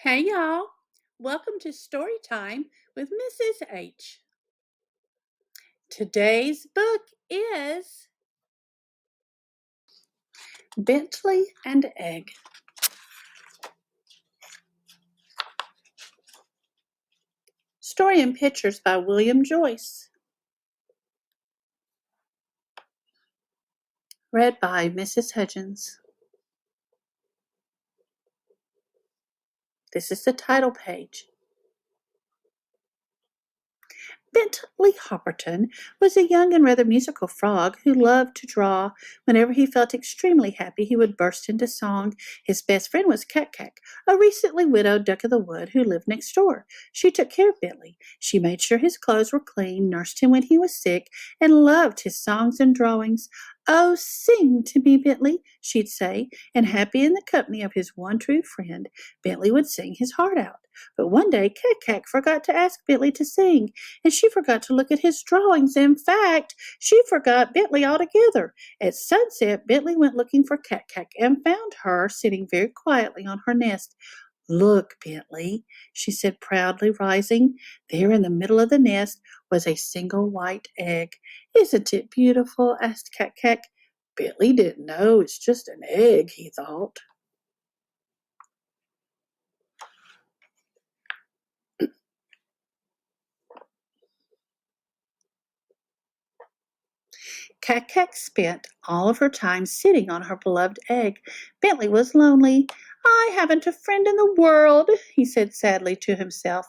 Hey y'all, welcome to Story Time with Mrs. H. Today's book is Bentley and Egg. Story and pictures by Joyce. Read by Mrs. Hudgens. This is the title page. Bentley Hopperton was a young and rather musical frog who loved to draw. Whenever he felt extremely happy, he would burst into song. His best friend was Cat, a recently widowed duck of the wood who lived next door. She took care of Bentley. She made sure his clothes were clean, nursed him when he was sick, and loved his songs and drawings. "Oh, sing to me, Bentley," she'd say, and happy in the company of his one true friend, Bentley would sing his heart out. But one day Cat forgot to ask Bentley to sing, and she forgot to look at his drawings. In fact, she forgot Bentley altogether. At sunset, Bentley went looking for Cat and found her sitting very quietly on her nest. "Look, Bentley," she said proudly, rising. There in the middle of the nest was a single white egg. "Isn't it beautiful?" asked Cat. Bentley didn't know. "It's just an egg," he thought. Cat spent all of her time sitting on her beloved egg. Bentley was lonely. "I haven't a friend in the world," he said sadly to himself.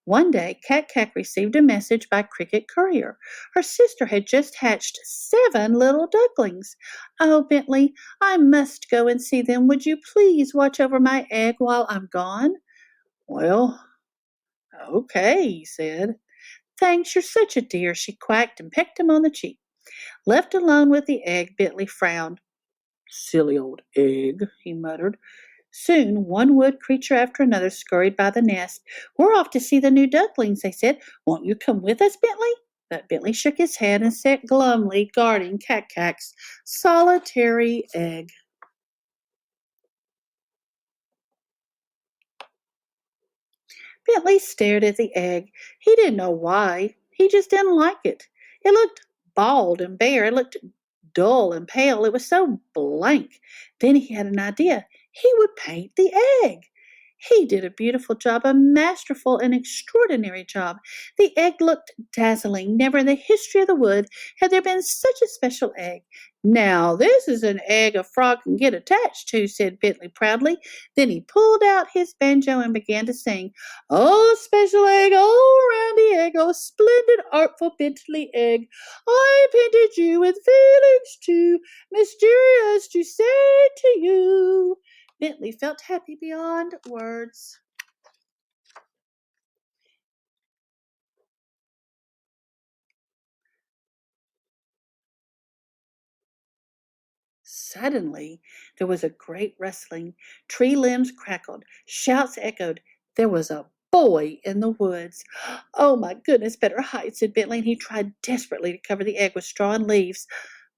One day, Cat received a message by Cricket Courier. Her sister had just hatched 7 little ducklings. "Oh, Bentley, I must go and see them. Would you please watch over my egg while I'm gone?" "Well, okay," he said. "Thanks, you're such a dear," she quacked and pecked him on the cheek. Left alone with the egg, Bentley frowned. "Silly old egg," he muttered. Soon one wood creature after another scurried by the nest. "We're off to see the new ducklings," they said. "Won't you come with us, Bentley?" But Bentley shook his head and sat glumly guarding Cat's solitary egg. Bentley stared at the egg. He didn't know why. He just didn't like it. It looked bald and bare. It looked dull and pale. It was so blank. Then he had an idea. He would paint the egg. He did a beautiful job, a masterful and extraordinary job. The egg looked dazzling. Never in the history of the wood had there been such a special egg. "Now, this is an egg a frog can get attached to," said Bentley proudly. Then he pulled out his banjo and began to sing. "Oh, special egg, oh, roundy egg, oh, splendid, artful Bentley egg. I painted you with feelings too, mysterious to say to you." Bentley felt happy beyond words. Suddenly, there was a great rustling. Tree limbs crackled. Shouts echoed. There was a boy in the woods. "Oh, my goodness, better hide," said Bentley, and he tried desperately to cover the egg with straw and leaves.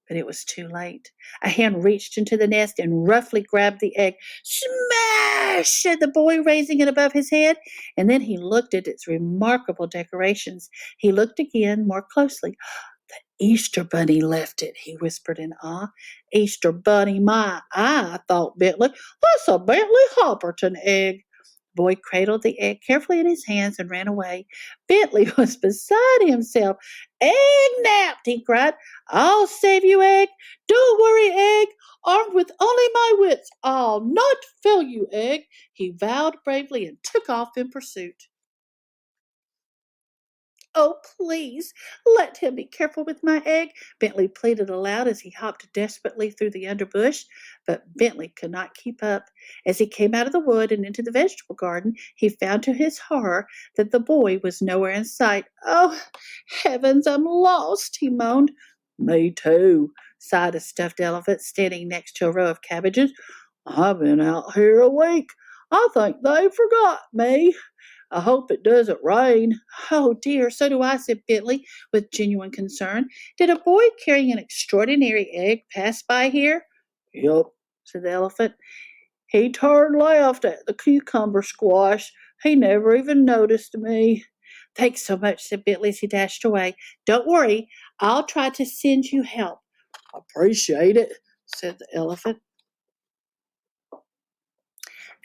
But it was too late. A hand reached into the nest and roughly grabbed the egg. "Smash!" said the boy, raising it above his head. And then he looked at its remarkable decorations. He looked again, more closely. "Easter bunny left it," he whispered in awe. "Easter bunny, my eye," thought Bentley. "That's a Bentley Hopperton egg." The boy cradled the egg carefully in his hands and ran away. Bentley was beside himself. "Egg napped," he cried. "I'll save you, egg. Don't worry, egg. Armed with only my wits, I'll not fail you, egg," he vowed bravely and took off in pursuit. "Oh, please, let him be careful with my egg," Bentley pleaded aloud as he hopped desperately through the underbush. But Bentley could not keep up. As he came out of the wood and into the vegetable garden, he found to his horror that the boy was nowhere in sight. "Oh, heavens, I'm lost," he moaned. "Me too," sighed a stuffed elephant standing next to a row of cabbages. "I've been out here a week. I think they forgot me. I hope it doesn't rain." "Oh dear, so do I," said Bentley with genuine concern. "Did a boy carrying an extraordinary egg pass by here?" "Yup," said the elephant. He turned left at the cucumber squash. He never even noticed me. Thanks so much, said Bentley as he dashed away. Don't worry, I'll try to send you help. Appreciate it, said the elephant.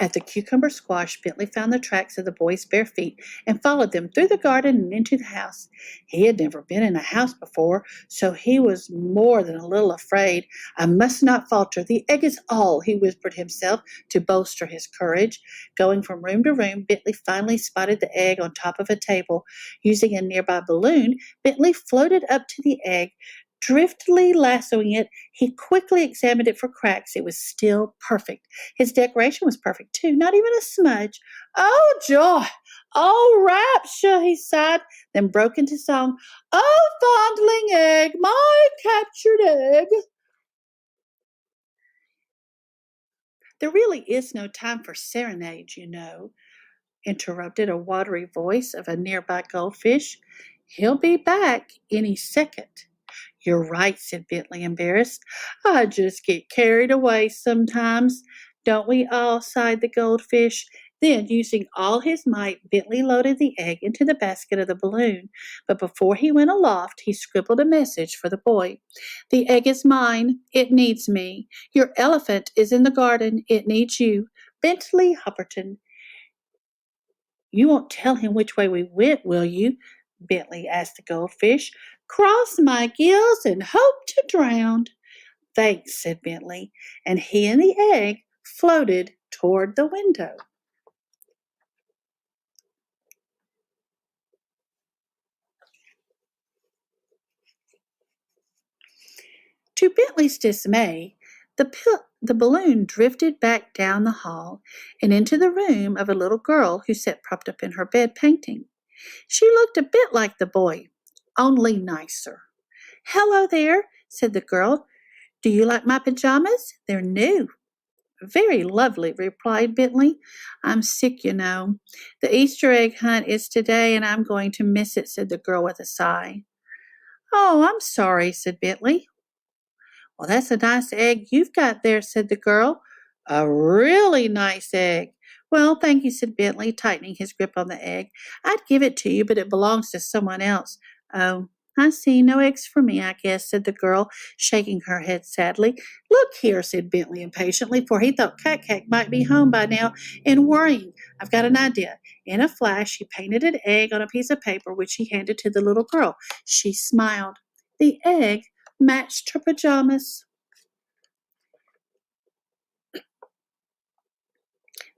At the cucumber squash, Bentley found the tracks of the boy's bare feet and followed them through the garden and into the house. He had never been in a house before, so he was more than a little afraid. I must not falter. The egg is all, he whispered himself to bolster his courage. Going from room to room, Bentley finally spotted the egg on top of a table. Using a nearby balloon, Bentley floated up to the egg. Driftily lassoing it, he quickly examined it for cracks. It was still perfect. His decoration was perfect, too, not even a smudge. Oh, joy! Oh, rapture, he sighed, then broke into song. Oh, fondling egg, my captured egg. There really is no time for serenade, you know, interrupted a watery voice of a nearby goldfish. He'll be back any second. You're right, said Bentley, embarrassed. I just get carried away sometimes. Don't we all? Sighed the goldfish. Then, using all his might, Bentley loaded the egg into the basket of the balloon. But before he went aloft, he scribbled a message for the boy. The egg is mine. It needs me. Your elephant is in the garden. It needs you. Bentley Hopperton. You won't tell him which way we went, will you? Bentley asked the goldfish. Cross my gills and hope to drown. Thanks, said Bentley, and he and the egg floated toward the window. To Bentley's dismay, the balloon drifted back down the hall and into the room of a little girl who sat propped up in her bed painting. She looked a bit like the boy, only nicer. Hello there, said the girl. Do you like my pajamas? They're new. Very lovely, replied Bentley. I'm sick, you know. The Easter egg hunt is today, and I'm going to miss it, said the girl with a sigh. Oh, I'm sorry, said Bentley. Well, that's a nice egg you've got there, said the girl. A really nice egg. Well, thank you, said Bentley, tightening his grip on the egg. I'd give it to you, but it belongs to someone else. Oh, I see. No eggs for me, I guess, said the girl, shaking her head sadly. Look here, said Bentley impatiently, for he thought Cat might be home by now and worrying. I've got an idea. In a flash, he painted an egg on a piece of paper, which he handed to the little girl. She smiled. The egg matched her pajamas.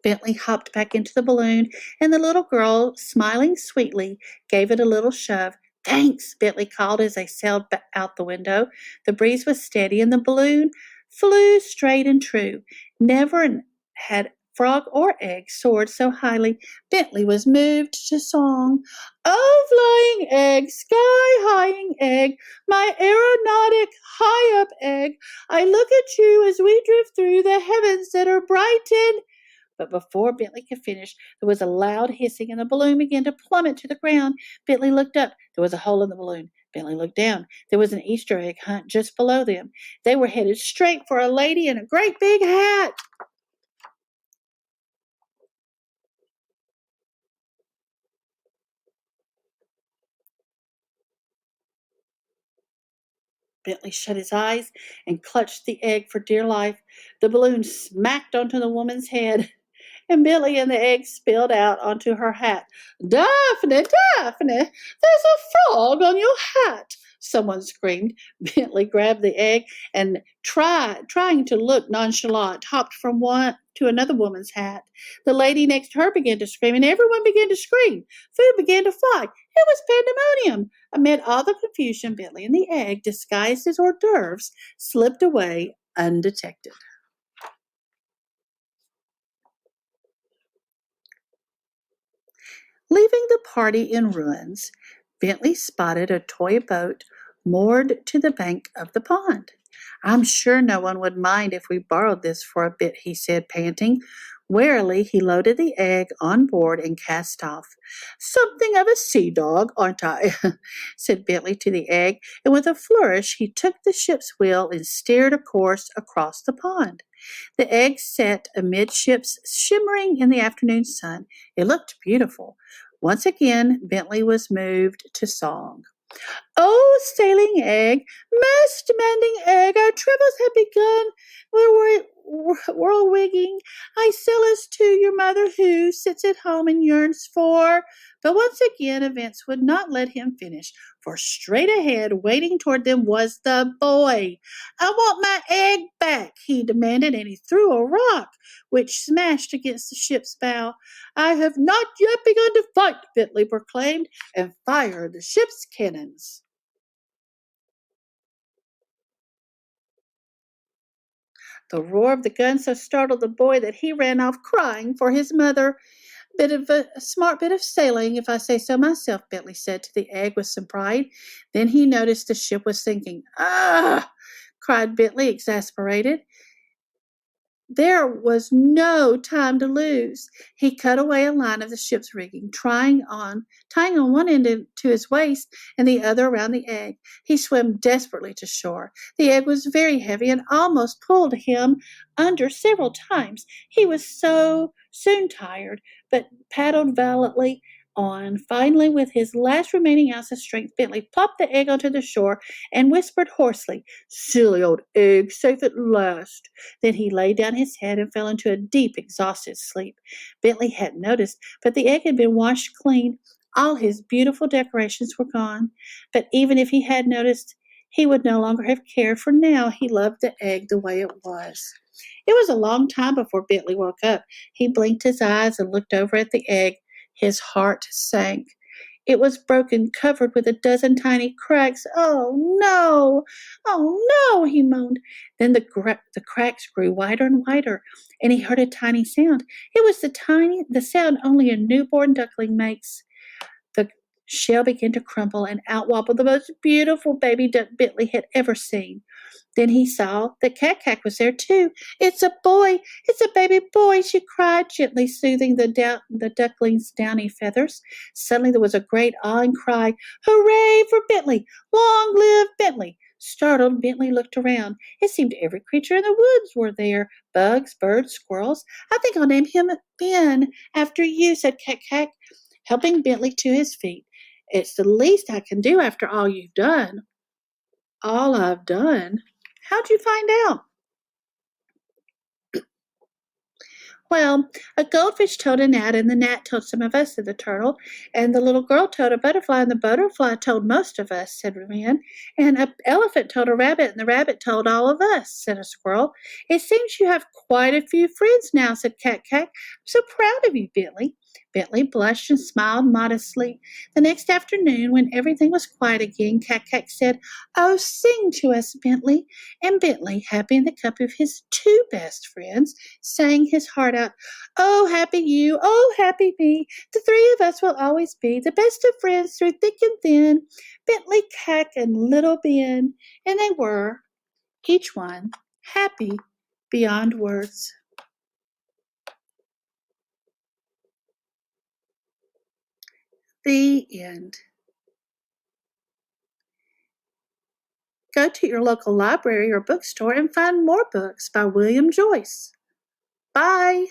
Bentley hopped back into the balloon, and the little girl, smiling sweetly, gave it a little shove. Thanks, Bentley called as they sailed out the window. The breeze was steady, and the balloon flew straight and true. Never had frog or egg soared so highly. Bentley was moved to song. Oh, flying egg, sky-highing egg, my aeronautic high-up egg, I look at you as we drift through the heavens that are brightened. But before Bentley could finish, there was a loud hissing and the balloon began to plummet to the ground. Bentley looked up. There was a hole in the balloon. Bentley looked down. There was an Easter egg hunt just below them. They were headed straight for a lady in a great big hat. Bentley shut his eyes and clutched the egg for dear life. The balloon smacked onto the woman's head, and Billy and the egg spilled out onto her hat. Daphne, Daphne, there's a frog on your hat, someone screamed. Bentley grabbed the egg and trying to look nonchalant, hopped from one to another woman's hat. The lady next to her began to scream, and everyone began to scream. Food began to fly. It was pandemonium. Amid all the confusion, Bentley and the egg, disguised as hors d'oeuvres, slipped away undetected. Leaving the party in ruins, Bentley spotted a toy boat moored to the bank of the pond. I'm sure no one would mind if we borrowed this for a bit, he said, panting. Warily, he loaded the egg on board and cast off. Something of a sea dog, aren't I? said Bentley to the egg, and with a flourish he took the ship's wheel and steered a course across the pond. The egg sat amidships, shimmering in the afternoon sun. It looked beautiful. Once again, Bentley was moved to song. Oh, sailing egg, most demanding egg, our troubles have begun. We're whirlwigging. I sail us to your mother who sits at home and yearns for. But once again, events would not let him finish, for straight ahead, waiting toward them, was the boy. I want my egg back, he demanded, and he threw a rock, which smashed against the ship's bow. I have not yet begun to fight, Bentley proclaimed, and fired the ship's cannons. The roar of the gun so startled the boy that he ran off crying for his mother. Bit of a smart bit of sailing, if I say so myself, Bentley said to the egg with some pride. Then he noticed the ship was sinking. Ah! Cried Bentley, exasperated. There was no time to lose. He cut away a line of the ship's rigging, tying on one end to his waist and the other around the egg. He swam desperately to shore. The egg was very heavy and almost pulled him under several times. He was so soon tired, but paddled valiantly on. Finally, with his last remaining ounce of strength, Bentley plopped the egg onto the shore and whispered hoarsely, "Silly old egg, safe at last." Then he laid down his head and fell into a deep, exhausted sleep. Bentley hadn't noticed, but the egg had been washed clean. All his beautiful decorations were gone. But even if he had noticed, he would no longer have cared, for now he loved the egg the way it was. It was a long time before Bentley woke up. He blinked his eyes and looked over at the egg. His heart sank. It was broken, covered with a dozen tiny cracks. "Oh, no! Oh, no!" he moaned. Then the cracks grew wider and wider, and he heard a tiny sound. It was the sound only a newborn duckling makes. The shell began to crumble, and out wobbled the most beautiful baby duck Bentley had ever seen. Then he saw that Cat was there too. "It's a boy! It's a baby boy!" she cried, gently soothing the duckling's downy feathers. Suddenly there was a great awing cry. "Hooray for Bentley! Long live Bentley!" Startled, Bentley looked around. It seemed every creature in the woods were there. Bugs, birds, squirrels. "I think I'll name him Ben, after you," said Cat, helping Bentley to his feet. "It's the least I can do after all you've done." "All I've done? How'd you find out?" "Well, a goldfish told a gnat, and the gnat told some of us," said the turtle. "And the little girl told a butterfly, and the butterfly told most of us," said the man. "And an elephant told a rabbit, and the rabbit told all of us," said a squirrel. "It seems you have quite a few friends now," said Cat. "I'm so proud of you, Bentley." Bentley blushed and smiled modestly. The next afternoon, when everything was quiet again, Cat said, "Oh, sing to us, Bentley." And Bentley, happy in the company of his two best friends, sang his heart out. "Oh, happy you, oh, happy me. The three of us will always be the best of friends through thick and thin. Bentley, Cack, and little Ben." And they were, each one, happy beyond words. The end. Go to your local library or bookstore and find more books by William Joyce. Bye.